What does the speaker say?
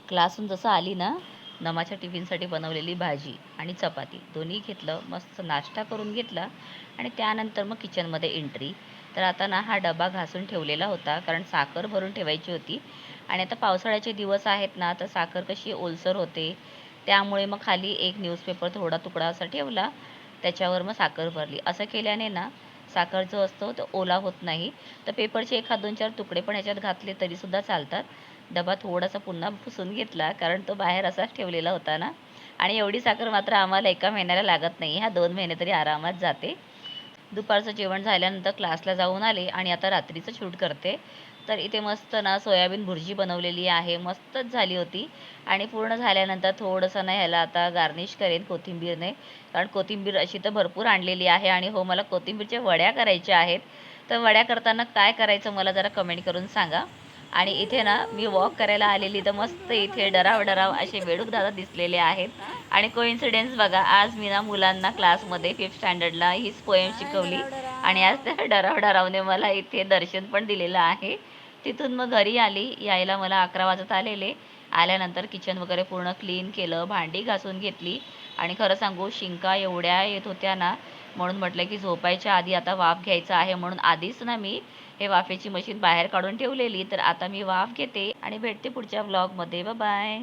क्लासहून जसं आली ना, नमाच्या टिफिनसाठी बनवलेली भाजी आणि चपाती दोन्ही घेतलं, मस्त नाश्ता करून घेतला आणि त्यानंतर मग किचनमध्ये एंट्री. तर आता ना हा डबा घासून ठेवलेला होता, कारण साखर भरून ठेवायची होती आणि आता पावसाळ्याचे दिवस आहेत ना, तर साखर कशी ओलसर होते. त्यामुळे मग खाली एक न्यूजपेपर थोडा तुकडा असा ठेवला, त्याच्यावर मग साखर भरली. असं केल्याने ना साखर जो असतो तो ओला होत नाही. तर पेपरचे एखाद 2-4 तुकडे पण ह्याच्यात घातले तरीसुद्धा चालतात. डबा थोडासा पुन्हा पुसून घेतला, कारण तो बाहेर असाच ठेवलेला होता ना. आणि एवढी साखर मात्र आम्हाला एका महिन्याला लागत नाही. 2 महिने तरी आरामात जाते. दुपारचं जेवण झाल्यानंतर क्लासला जाऊन आले आणि आता रात्रीचं शूट करते. तर इथे मस्त ना सोयाबीन भुर्जी बनवलेली आहे. मस्तच झाली होती आणि पूर्ण झाल्यानंतर थोडंसं ना ह्याला आता गार्निश करेन कोथिंबीरने. कारण कोथिंबीर अशी तर भरपूर आणलेली आहे आणि हो, मला कोथिंबीरच्या वड्या करायच्या आहेत. तर वड्या करताना काय करायचं मला जरा कमेंट करून सांगा. आणि इथे ना मी वॉक करायला आलेली, तर मस्त इथे डराव असे बेडूक दादा दिसलेले आहेत. आणि कोइन्सिडेन्स बघा, आज मी ना मुलांना क्लासमध्ये 5th स्टँडर्डला हीच पोएम शिकवली आणि आज त्या डरावने मला इथे दर्शन पण दिलेलं आहे. तिथून मग घरी आली. यायला मला 11 वाजत आलेले. आल्यानंतर किचन वगैरे पूर्ण क्लीन केलं, भांडी घासून घेतली आणि खरं सांगू शिंका एवढ्या येत होत्या ना, म्हणून म्हटलं की झोपायच्या आधी आता वाफ घ्यायचा आहे, म्हणून आधीच ना मी हे वाफेची मशीन बाहेर काढून ठेवलेली. तर आता मी वाफ घेते आणि भेटते पुढच्या व्लॉगमध्ये. बाय.